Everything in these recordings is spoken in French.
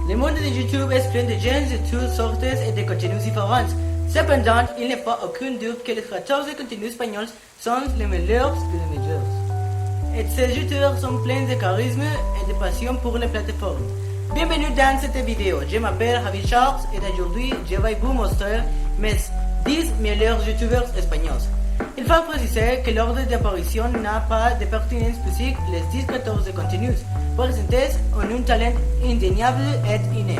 Le monde de YouTube est plein de gens de toutes sortes et de contenus différents. Cependant, il n'est pas aucun doute que les créateurs de contenus espagnols sont les meilleurs de les meilleurs. Et ces youtubeurs sont pleins de charisme et de passion pour les plateformes. Bienvenue dans cette vidéo, je m'appelle Javi Charles et aujourd'hui je vais vous montrer mes 10 meilleurs youtubeurs espagnols. Il faut préciser que l'ordre d'apparition n'a pas de pertinence puisque les 10 créateurs de contenus présentés ont un talent indéniable et inné.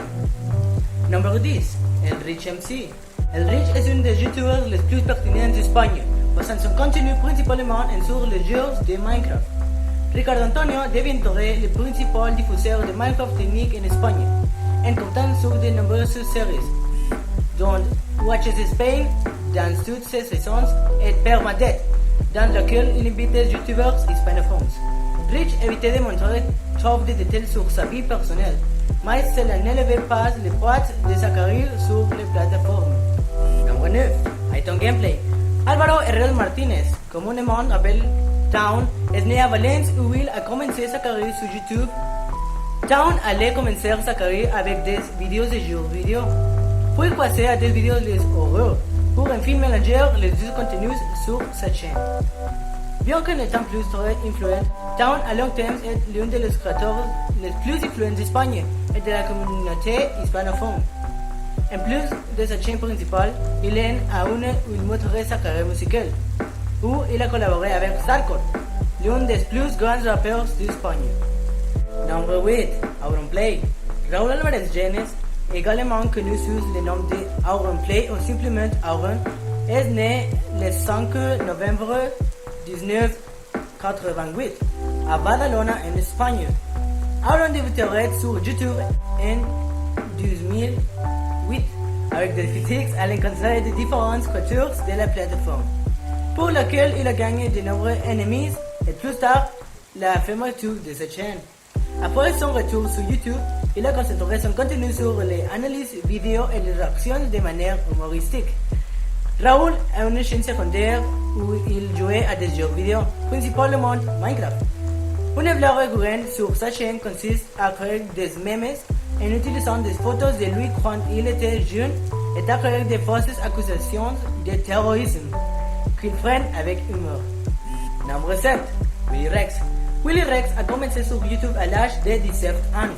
Numéro 10. Elrich MC. Elrich est un des youtubeurs les plus pertinents d'Espagne, basant son contenu principalement sur les jeux de Minecraft. Ricardo Antonio devient le principal diffuseur de Minecraft technique en Espagne, en comptant sur de nombreuses séries, dont Watches Spain dans toutes ses saisons et Permadeath, dans laquelle il invite les youtubeurs hispanophones. Rich évitait de montrer trop de détails sur sa vie personnelle, mais cela n'élevait pas les pattes de sa carrière sur les plateformes. Numéro 9. Aiton Gameplay. Álvaro Herrera Martínez, communément appelé Town, est né à Valence où il a commencé sa carrière sur YouTube. Town allait commencer sa carrière avec des vidéos de jeux vidéo, puis passer à des vidéos de horreur, pour enfin mélanger les deux contenus sur sa chaîne. Bien qu'en étant plus très influent, Town à long terme est l'un des créateurs les plus influents d'Espagne et de la communauté hispanophone. En plus de sa chaîne principale, il a montré sa carrière musicale, où il a collaboré avec Sarkor, l'un des plus grands rappeurs d'Espagne. Numéro 8. Auronplay. Raúl Álvarez Llenas, également connu sous le nom de Auronplay ou simplement Auron, est né le 5 novembre 1988 à Badalona en Espagne. Auron débuterait sur YouTube en 2008 avec des critiques à l'encontre de différentes créateurs de la plateforme, pour laquelle il a gagné de nombreux ennemis et plus tard la fermeture de sa chaîne. Après son retour sur YouTube, il a concentré son contenu sur les analyses vidéo et les réactions de manière humoristique. Raúl a une chaîne secondaire où il jouait à des jeux vidéo, principalement Minecraft. Une blague récurrente sur sa chaîne consiste à créer des memes en utilisant des photos de lui quand il était jeune et à créer des fausses accusations de terrorisme qu'il freine avec humour. Numéro 7. Willy Rex. Willy Rex a commencé sur YouTube à l'âge de 17 ans,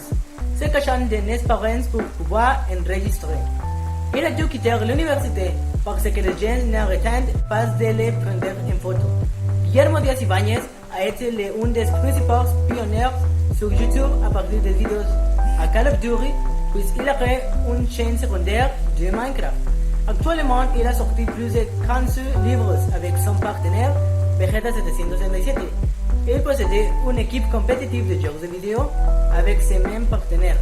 se cachant de ses parents pour pouvoir enregistrer. Il a dû quitter l'université parce que les gens n'arrêtent pas de le prendre en photo. Guillermo Díaz Ibáñez a été l'un des principaux pionniers sur YouTube à partir des vidéos à Call of Duty, puisqu'il a créé une chaîne secondaire de Minecraft. Actuellement, il a sorti plus de 15 livres avec son partenaire Vegeta 777. Il possédait une équipe compétitive de jeux vidéo avec ses mêmes partenaires,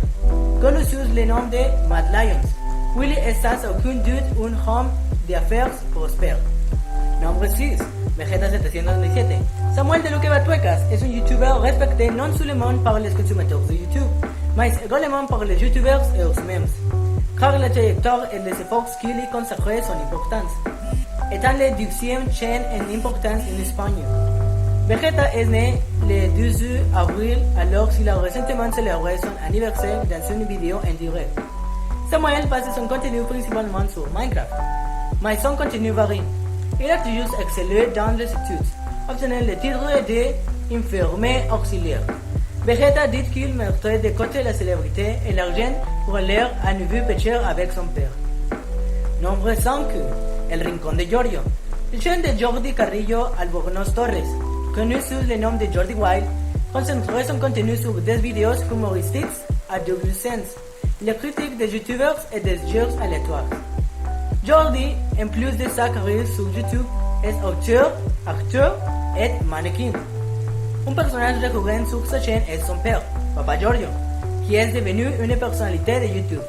connu sous le nom de Mad Lions. Willy est sans aucun doute un homme d'affaires prospère. Numéro 6. Vegeta 797. Samuel de Luque Batuecas est un youtubeur respecté non seulement par les consommateurs de YouTube, mais également par les youtubeurs et eux-mêmes, car la trajectoire et les efforts qu'il y consacrait sont importants, étant la 10e chaîne en importance en Espagne. Vegeta est né le 12 avril alors qu'il a récemment célébré son anniversaire dans une vidéo en direct. Samuel base son contenu principalement sur Minecraft, mais son contenu varie. Il a toujours excellé dans les études, obtenant le titre d'infirmier auxiliaire. Vegeta dit qu'il mettrait de côté la célébrité et l'argent pour aller à nouveau pêcher avec son père. Numéro 5. El Rincón de Giorgio. Le chaîne de Jordi Carrillo Albornoz Torres, connu sous le nom de Jordi Wild, concentre son contenu sur des vidéos humoristiques à double sens, les critiques des youtubeurs et des jeux aléatoires. Jordi, en plus de sa carrière sur YouTube, est auteur, acteur et mannequin. Un personnage récurrent sur sa chaîne est son père, Papa Giorgio, qui est devenu une personnalité de YouTube.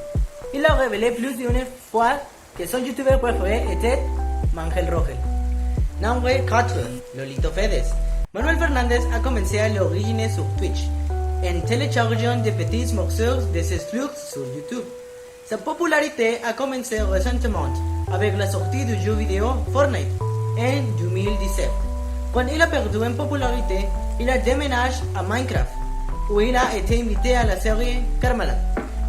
Il a révélé plus d'une fois que son youtubeur préféré était Mangel Rogel. Numéro 4. Lolito Fedes. Manuel Fernández a commencé à l'origine sur Twitch, en téléchargeant de petits morceaux de ses flux sur YouTube. Sa popularité a commencé récemment avec la sortie du jeu vidéo Fortnite en 2017. Quand il a perdu en popularité, il a déménagé à Minecraft, où il a été invité à la série Karmaland.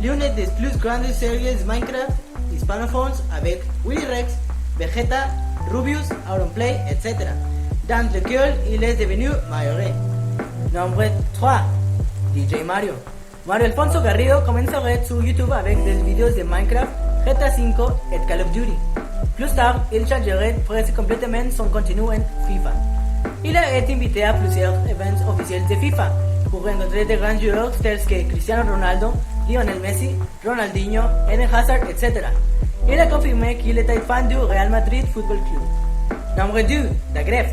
l'une des plus grandes séries Minecraft hispanophones avec Willy Rex, Vegeta, Rubius, Auronplay, etc., dans lequel il est devenu mayoré. Nombre 3. DJ Mario. Mario Alfonso Garrido commencerait sur YouTube avec des vidéos de Minecraft, GTA V et Call of Duty. Plus tard, il changerait presque complètement son contenu en FIFA. Il a été invité à plusieurs événements officiels de FIFA pour rencontrer de grands joueurs tels que Cristiano Ronaldo, Lionel Messi, Ronaldinho, Eden Hazard, etc. Il a confirmé qu'il était fan du Real Madrid Football Club. Nombre 2. Dagref.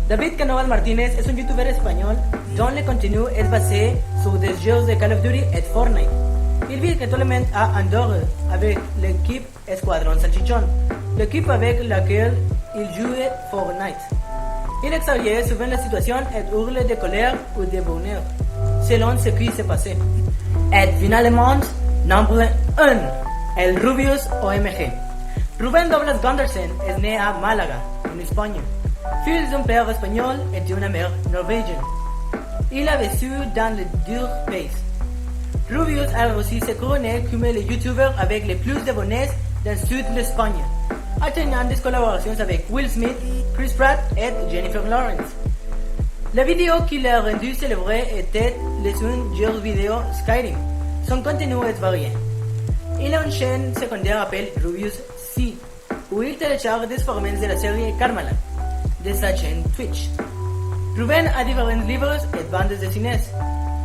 David Canovas Martínez est un youtuber espagnol dont le contenu est basé sur des jeux de Call of Duty et Fortnite. Il vit actuellement à Andorre avec l'équipe Escuadrón Salchichón, l'équipe avec laquelle il joue Fortnite. Il exagère souvent la situation et hurle de colère ou de bonheur, selon ce qui s'est passé. Et finalement, nombre 1, el Rubius OMG. Rubén Douglas Gundersen est né à Málaga, en Espagne, fils d'un père espagnol et d'une mère norvégienne. Il a vécu dans le dur pays. Rubius a réussi à se couronner comme le youtubeur avec le plus d'abonnés dans le sud de l'Espagne, atteignant des collaborations avec Will Smith, Chris Pratt et Jennifer Lawrence. La vidéo qui l'a rendu célèbre était le jeu vidéo Skyrim. Son contenu est varié. Il a une chaîne secondaire appelée Rubius C, où il télécharge des fragments de la série Karmala, de sa chaîne Twitch. Rubén a différents livres et bandes dessinées,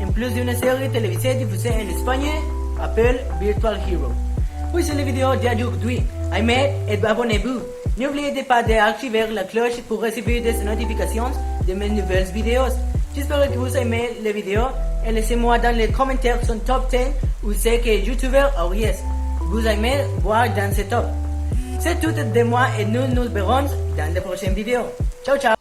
en plus d'une série télévisée diffusée en Espagne, appelée Virtual Hero. Puis c'est la vidéo d'aujourd'hui. Aimez et abonnez-vous. N'oubliez pas d'activer la cloche pour recevoir des notifications de mes nouvelles vidéos. J'espère que vous aimez la vidéo et laissez-moi dans les commentaires son top 10 ou ce que YouTuber Auries vous aimez voir dans ce top. C'est tout de moi et nous nous verrons dans la prochaine vidéo. Ciao ciao.